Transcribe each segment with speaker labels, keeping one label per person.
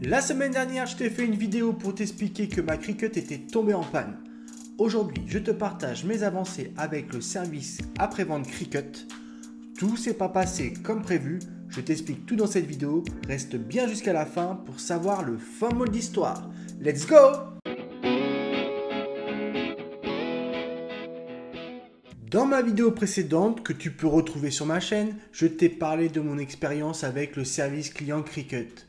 Speaker 1: La semaine dernière, je t'ai fait une vidéo pour t'expliquer que ma Cricut était tombée en panne. Aujourd'hui, je te partage mes avancées avec le service après-vente Cricut. Tout s'est pas passé comme prévu, je t'explique tout dans cette vidéo. Reste bien jusqu'à la fin pour savoir le fin mot de l'histoire. Let's go! Dans ma vidéo précédente, que tu peux retrouver sur ma chaîne, je t'ai parlé de mon expérience avec le service client Cricut.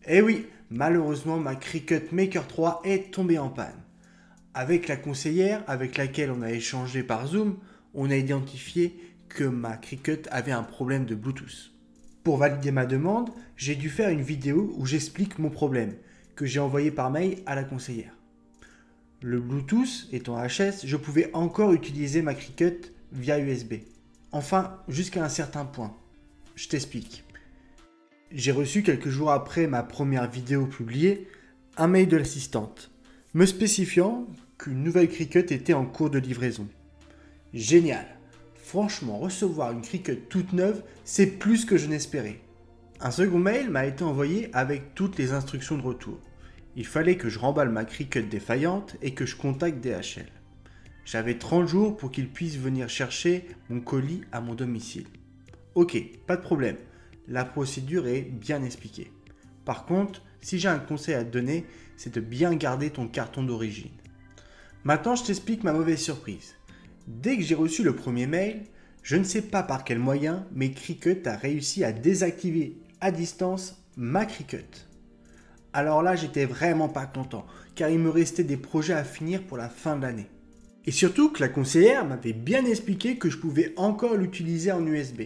Speaker 1: Et oui, malheureusement, ma Cricut Maker 3 est tombée en panne. Avec la conseillère avec laquelle on a échangé par Zoom, on a identifié que ma Cricut avait un problème de Bluetooth. Pour valider ma demande, j'ai dû faire une vidéo où j'explique mon problème, que j'ai envoyé par mail à la conseillère. Le Bluetooth étant HS, je pouvais encore utiliser ma Cricut via USB. Enfin, jusqu'à un certain point. Je t'explique. J'ai reçu quelques jours après ma première vidéo publiée, un mail de l'assistante, me spécifiant qu'une nouvelle Cricut était en cours de livraison. Génial! Franchement, recevoir une Cricut toute neuve, c'est plus que je n'espérais. Un second mail m'a été envoyé avec toutes les instructions de retour. Il fallait que je remballe ma Cricut défaillante et que je contacte DHL. J'avais 30 jours pour qu'ils puissent venir chercher mon colis à mon domicile. Ok, pas de problème. La procédure est bien expliquée. Par contre, si j'ai un conseil à te donner, c'est de bien garder ton carton d'origine. Maintenant, je t'explique ma mauvaise surprise. Dès que j'ai reçu le premier mail, je ne sais pas par quel moyen, mais Cricut a réussi à désactiver à distance ma Cricut. Alors là, j'étais vraiment pas content, car il me restait des projets à finir pour la fin de l'année. Et surtout que la conseillère m'avait bien expliqué que je pouvais encore l'utiliser en USB.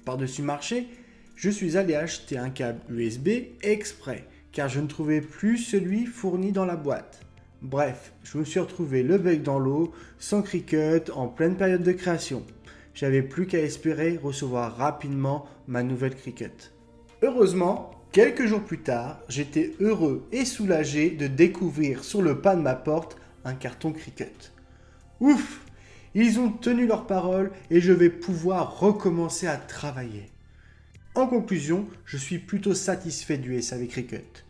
Speaker 1: Par-dessus marché, je suis allé acheter un câble USB exprès, car je ne trouvais plus celui fourni dans la boîte. Bref, je me suis retrouvé le bec dans l'eau, sans Cricut, en pleine période de création. J'avais plus qu'à espérer recevoir rapidement ma nouvelle Cricut. Heureusement, quelques jours plus tard, j'étais heureux et soulagé de découvrir sur le pas de ma porte un carton Cricut. Ouf! Ils ont tenu leur parole et je vais pouvoir recommencer à travailler. En conclusion, je suis plutôt satisfait du SAV Cricut.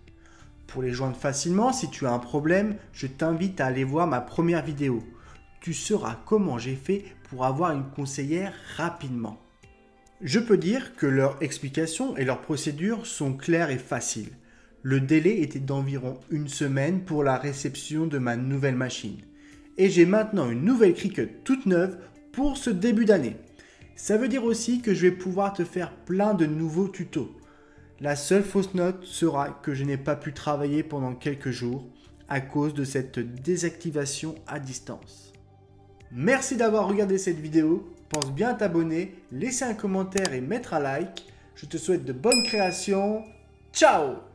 Speaker 1: Pour les joindre facilement, si tu as un problème, je t'invite à aller voir ma première vidéo. Tu sauras comment j'ai fait pour avoir une conseillère rapidement. Je peux dire que leurs explications et leurs procédures sont claires et faciles. Le délai était d'environ une semaine pour la réception de ma nouvelle machine. Et j'ai maintenant une nouvelle Cricut toute neuve pour ce début d'année. Ça veut dire aussi que je vais pouvoir te faire plein de nouveaux tutos. La seule fausse note sera que je n'ai pas pu travailler pendant quelques jours à cause de cette désactivation à distance. Merci d'avoir regardé cette vidéo. Pense bien à t'abonner, laisser un commentaire et mettre un like. Je te souhaite de bonnes créations. Ciao!